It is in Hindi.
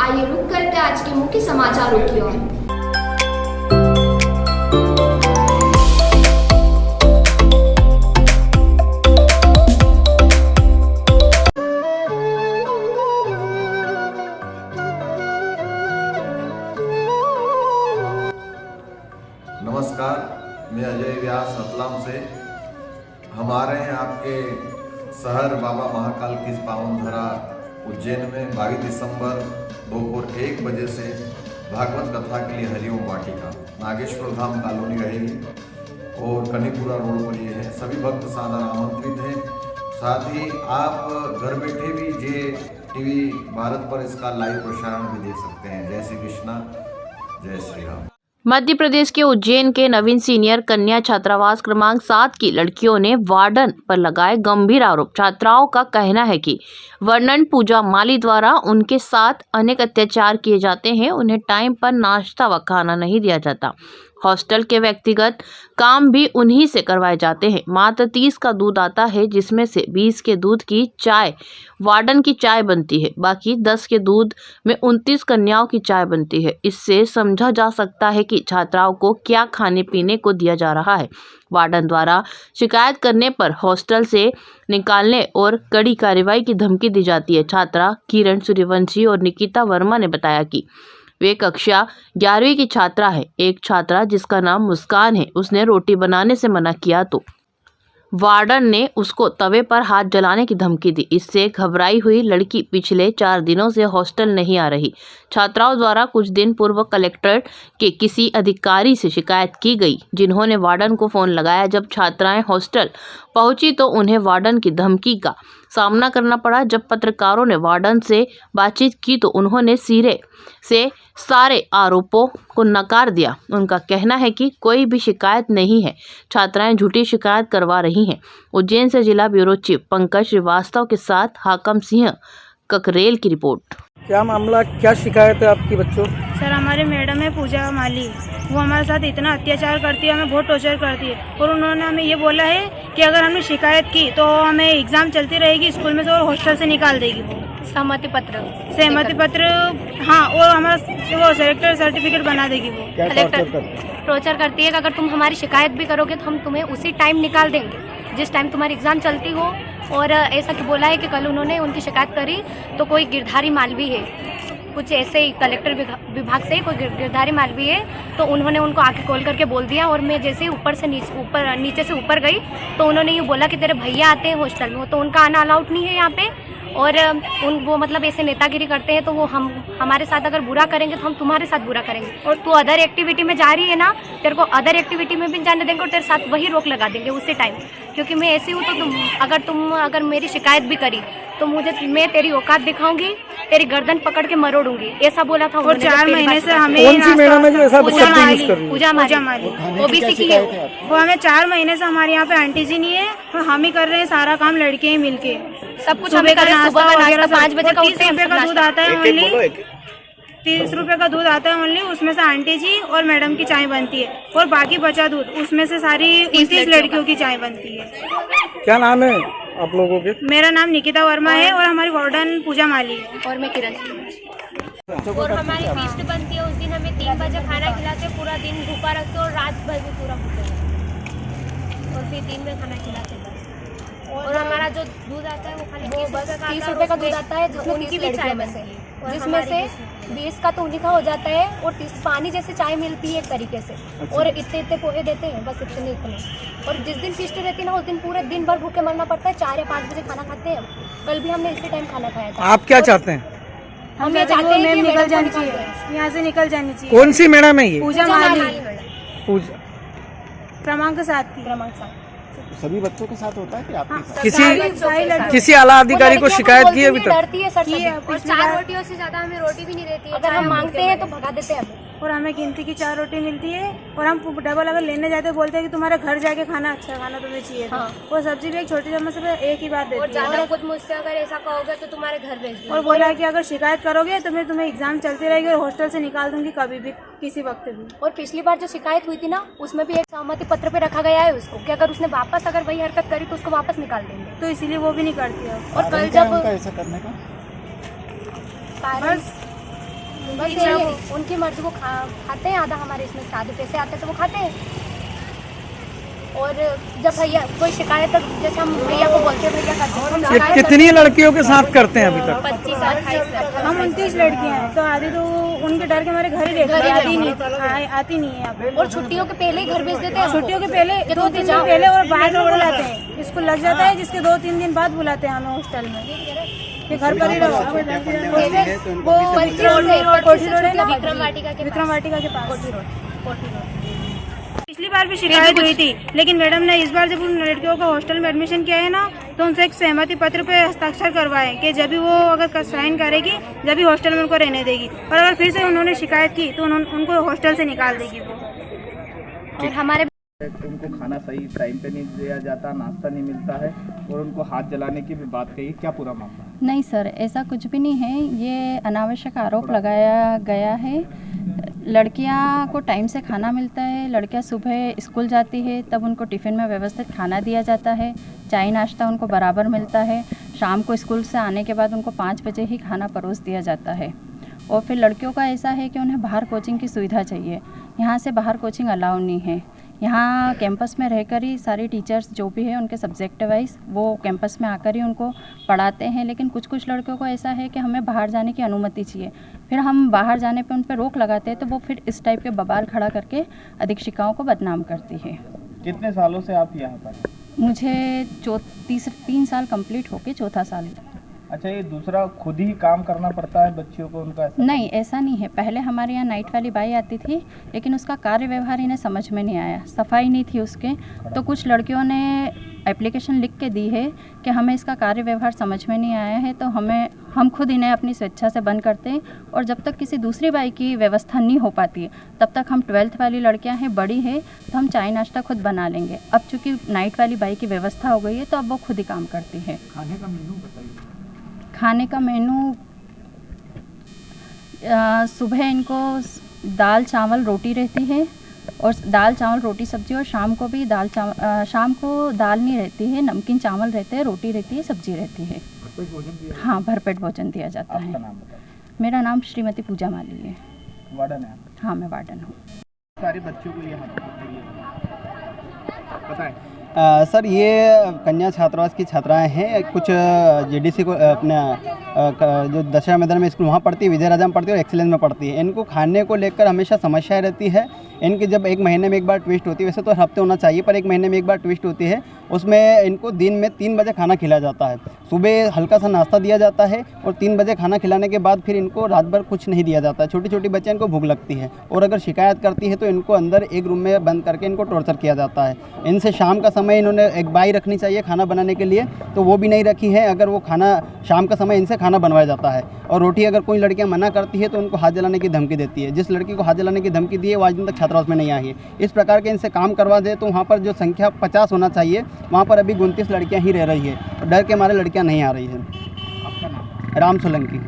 आइए रुक करते हैं आज के मुख्य समाचारों की ओर। नमस्कार, मैं अजय व्यास रतलाम से। हम आ रहे हैं आपके शहर बाबा महाकाल की पावन धरा उज्जैन में 22 दिसंबर दोपहर 1 बजे से भागवत कथा के लिए हरिओम वाटिका नागेश्वर धाम कॉलोनी रहेगी और कनीपुरा रोड पर ये है। सभी भक्त सादर आमंत्रित हैं। साथ ही आप घर बैठे भी जे टीवी भारत पर इसका लाइव प्रसारण भी देख सकते हैं। जय श्री कृष्णा, जय श्री राम। मध्य प्रदेश के उज्जैन के नवीन सीनियर कन्या छात्रावास क्रमांक 7 की लड़कियों ने वार्डन पर लगाए गंभीर आरोप। छात्राओं का कहना है कि वर्णन पूजा माली द्वारा उनके साथ अनेक अत्याचार किए जाते हैं। उन्हें टाइम पर नाश्ता व खाना नहीं दिया जाता। हॉस्टल के व्यक्तिगत काम भी उन्हीं से करवाए जाते हैं। मात्र 30 का दूध आता है, जिसमें से 20 के दूध की चाय वार्डन की चाय बनती है। बाकी 10 के दूध में 29 कन्याओं की चाय बनती है। इससे समझा जा सकता है कि छात्राओं को क्या खाने पीने को दिया जा रहा है। वार्डन द्वारा शिकायत करने पर हॉस्टल से निकालने और कड़ी कार्रवाई की धमकी दी जाती है। छात्रा किरण सूर्यवंशी और निकिता वर्मा ने बताया कि वे कक्षा 11वीं की छात्रा है। एक छात्रा जिसका नाम मुस्कान है, उसने रोटी बनाने से मना किया तो वार्डन ने उसको तवे पर हाथ जलाने की धमकी दी। इससे घबराई हुई लड़की पिछले 4 दिनों से हॉस्टल नहीं आ रही। छात्राओं द्वारा कुछ दिन पूर्व कलेक्टर के किसी अधिकारी से शिकायत की गई, जिन्होंने वार्डन को फोन लगाया। जब छात्राएं हॉस्टल पहुंची तो उन्हें वार्डन की धमकी का सामना करना पड़ा। जब पत्रकारों ने वार्डन से बातचीत की तो उन्होंने सिरे से सारे आरोपों को नकार दिया। उनका कहना है कि कोई भी शिकायत नहीं है, छात्राएं झूठी शिकायत करवा रही हैं। उज्जैन से जिला ब्यूरो चीफ पंकज श्रीवास्तव के साथ हाकम सिंह ककरेल की रिपोर्ट। क्या मामला, क्या शिकायत है आपकी बच्चों? सर, हमारे मैडम है पूजा माली, वो हमारे साथ इतना अत्याचार करती है, हमें बहुत टॉर्चर करती है। और उन्होंने हमें ये बोला है कि अगर हमने शिकायत की तो हमें एग्जाम चलती रहेगी स्कूल में से और हॉस्टल से निकाल देगी। वो सहमति पत्र हाँ, और हमारा वो सेलेक्टर सर्टिफिकेट बना देगी। वो टॉर्चर करती है कि अगर तुम हमारी शिकायत भी करोगे तो हम तुम्हें उसी टाइम निकाल देंगे जिस टाइम तुम्हारी एग्जाम चलती हो। और ऐसा कि बोला है कि कल उन्होंने उनकी शिकायत करी तो कोई गिरधारी मालवी है, कुछ ऐसे ही कलेक्टर विभाग से कोई गिरधारी मालवी है, तो उन्होंने उनको आके कॉल करके बोल दिया। और मैं जैसे ही नीचे से ऊपर गई तो उन्होंने ये बोला कि तेरे भैया आते हैं हॉस्टल में, तो उनका आना अलाउड नहीं है यहाँ पे। और वो मतलब ऐसे नेतागिरी करते हैं, तो वो हमारे साथ अगर बुरा करेंगे तो हम तुम्हारे साथ बुरा करेंगे। और तू अदर एक्टिविटी में जा रही है ना, तेरे को अदर एक्टिविटी में भी जाने देंगे और तेरे साथ वही रोक लगा देंगे उसी टाइम, क्योंकि मैं ऐसी हूँ। तो तुम अगर मेरी शिकायत भी करी तो मैं तेरी औकात दिखाऊंगी, तेरी गर्दन पकड़ के मरोड़ूंगी, ऐसा बोला था। और 4 महीने से हमें कौन सी मैडम है जो ऐसा शब्द यूज कर रही है? पूजा माली ओबीसी की है। वो हमें 4 महीने से हमारे यहाँ पे आंटी जी नहीं है, और हम ही कर रहे हैं सारा काम, लड़के ही मिलके सब कुछ हमें करना। सुबह का नाश्ता 5 बजे का 30 रुपये का दूध आता है ओनली, 30 रुपये का दूध आता है ओनली। उसमें से आंटी जी और मैडम की चाय बनती है, और बाकी बचा दूध उसमें से सारी 29 लड़कियों की चाय बनती है। क्या नाम है आप लोगों के? मेरा नाम निकिता वर्मा है और हमारी वार्डन पूजा माली है, और मैं किरण। और हमारी फीस्ट बनती है, उस दिन हमें 3 बजे खाना खिलाते, पूरा दिन भूखा रखते और रात भर भी पूरा भूखे और फिर 3 बजे खाना खिलाते। और हमारा जो दूध आता है वो खाली 30 रुपये का दूध आता है, उनकी भी चाय में से, जिसमें से 20 का तो उन्हीं का हो जाता है, और 30 पानी जैसे चाय मिलती है एक तरीके से। और इतने पोहे देते हैं, बस इतने। और जिस दिन फिस्ट रहती है ना, उस दिन पूरे दिन भर भूखे मरना पड़ता है। 4 या 5 बजे खाना खाते हैं। कल भी हमने इसी टाइम खाना खाया था। आप क्या चाहते हैं? हम ये चाहते हैं कि निकल जानी चाहिए, यहाँ से निकल जानी चाहिए। कौन सी मैडम है ये? पूजा माली, पूजा क्रमांक 7 की। सभी बच्चों के साथ होता है कि आपके किसी किसी आला अधिकारी को शिकायत की है अभी तक? डरती है सर, और 4 रोटियों से ज्यादा हमें रोटी भी नहीं देती है। अगर हम मांगते हैं तो भगा देते हैं। और हमें गिनती की 4 रोटी मिलती है, और हम डबल अगर लेने जाते हैं बोलते हैं कि तुम्हारे घर जाके खाना अच्छा खाना तुम्हें चाहिए। और सब्जी भी एक छोटी चम्मच से एक ही बात देती है। और ज्यादा कुछ मुझसे अगर ऐसा कहोगे तो तुम्हारे घर भेज दूंगी। और बोला कि अगर शिकायत करोगे तो मैं तुम्हें एग्जाम चलती रहेगी और हॉस्टल से निकाल दूंगी कभी भी, किसी वक्त भी। और पिछली बार जो शिकायत हुई थी ना, उसमें भी एक सहमति पत्र पे रखा गया है उसको कि अगर उसने वापस अगर वही हरकत करी तो उसको वापस निकाल देंगे। तो इसीलिए वो भी नहीं करती है। और कल जब ऐसा करने का बस बस जब उनकी मर्जी वो खाते हैं, आधा हमारे इसमें से आधे पैसे आते हैं तो वो खाते हैं। और जब भैया कोई शिकायत, जैसे हम भैया को बोलते हैं भैया करते हैं। ये कितनी लड़कियों के साथ करते हैं अभी तक? 25-28 हम 29 लड़कियां हैं, तो आधी तो उनके डर के हमारे घर ही रहती है, आती नहीं है यहाँ पे। और छुट्टियों के पहले ही घर भेज देते हैं। छुट्टियों के पहले 2-3 दिन पहले और बाद में बुलाते हैं। स्कूल लग जाता है जिसके 2-3 दिन बाद बुलाते हैं हमें हॉस्टल में कि घर पर ही रहो। वो कोठी रोड है ना, विक्रम वाटिका के पास। पिछली बार भी शिकायत हुई थी, लेकिन मैडम ने इस बार जब उन लड़कियों को हॉस्टल में एडमिशन किया है ना, तो उनसे एक सहमति पत्र पे हस्ताक्षर करवाए कि जब भी वो अगर साइन करेगी जब भी हॉस्टल में उनको रहने देगी, और अगर फिर से उन्होंने शिकायत की तो उनको हॉस्टल से निकाल देगी वो। और हमारे उनको खाना सही टाइम पे नहीं दिया जाता, नाश्ता नहीं मिलता है, और उनको हाथ जलाने की भी बात कही। क्या पूरा मामला? नहीं सर, ऐसा कुछ भी नहीं है। ये अनावश्यक आरोप लगाया गया है। लड़कियां को टाइम से खाना मिलता है। लड़कियां सुबह स्कूल जाती है तब उनको टिफ़िन में व्यवस्थित खाना दिया जाता है, चाय नाश्ता उनको बराबर मिलता है। शाम को स्कूल से आने के बाद उनको 5 बजे ही खाना परोस दिया जाता है। और फिर लड़कियों का ऐसा है कि उन्हें बाहर कोचिंग की सुविधा चाहिए। यहाँ से बाहर कोचिंग अलाउ नहीं है। यहाँ कैंपस में रहकर ही सारी टीचर्स जो भी है उनके सब्जेक्ट वाइज वो कैंपस में आकर ही उनको पढ़ाते हैं। लेकिन कुछ लड़कियों को ऐसा है कि हमें बाहर जाने की अनुमति चाहिए, फिर हम बाहर जाने पे उन पर रोक लगाते हैं, तो वो फिर इस टाइप के बवाल खड़ा करके अधीक्षिकाओं को बदनाम करती है। कितने सालों से आप यहाँ पर? मुझे 3 साल कंप्लीट होके चौथा साल। अच्छा, ये दूसरा खुद ही काम करना पड़ता है बच्चियों को उनका? नहीं, ऐसा नहीं है। पहले हमारे यहाँ नाइट वाली बाई आती थी, लेकिन उसका कार्य व्यवहार इन्हें समझ में नहीं आया, सफाई नहीं थी उसके। तो कुछ लड़कियों ने एप्लीकेशन लिख के दी है कि हमें इसका कार्य व्यवहार समझ में नहीं आया है, तो हम खुद इन्हें अपनी स्वेच्छा से बंद करते हैं। और जब तक किसी दूसरी बाई की व्यवस्था नहीं हो पाती है तब तक हम 12th वाली लड़कियां हैं, बड़ी है, तो हम चाय नाश्ता खुद बना लेंगे। अब चूँकि नाइट वाली बाई की व्यवस्था हो गई है तो अब वो खुद ही काम करती है। खाने का मेनू बताइए। खाने का मेनू सुबह इनको दाल चावल रोटी रहती है, और दाल चावल रोटी सब्जी, और शाम को भी शाम को दाल नहीं रहती है, नमकीन चावल रहते हैं, रोटी रहती है, सब्जी रहती है। भरपेट भोजन दिया? हाँ, भरपेट भोजन दिया जाता है। आपका नाम बताइए। मेरा नाम श्रीमती पूजा माली है। वार्डन है? हाँ, मैं वार्डन हूँ। सारे बच्चों को यहाँ बताएं। सर, ये कन्या छात्रावास की छात्राएं हैं। कुछ जीडीसी को अपना जो दशहरा मैदान में स्कूल वहाँ पढ़ती है, विजय राजा में पढ़ती है और एक्सीलेंस में पढ़ती है। इनको खाने को लेकर हमेशा समस्याएं रहती है। इनकी जब 1 महीने में एक बार ट्विस्ट होती है, वैसे तो हर हफ्ते होना चाहिए, पर 1 महीने में एक बार ट्विस्ट होती है। उसमें इनको दिन में 3 बजे खाना खिलाया जाता है। सुबह हल्का सा नाश्ता दिया जाता है और 3 बजे खाना खिलाने के बाद फिर इनको रात भर कुछ नहीं दिया जाता है। छोटी छोटी बच्चे इनको भूख लगती है, और अगर शिकायत करती है तो इनको अंदर एक रूम में बंद करके इनको टॉर्चर किया जाता है। इनसे शाम का समय इन्होंने एक बाई रखनी चाहिए खाना बनाने के लिए, तो वो भी नहीं रखी है। अगर वो खाना शाम का समय इनसे खाना बनवाया जाता है, और रोटी अगर कोई लड़कियां मना करती है तो उनको हाथ जलाने की धमकी देती है। जिस लड़की को हाथ जलाने की धमकी दी है वो आज दिन तक छात्रावास में नहीं आई है। इस प्रकार के इनसे काम करवा दे तो वहाँ पर जो संख्या 50 होना चाहिए, वहाँ पर अभी 29 लड़कियाँ ही रह रही है, और डर के मारे लड़कियाँ नहीं आ रही हैं। आपका नाम? राम सोलंकी।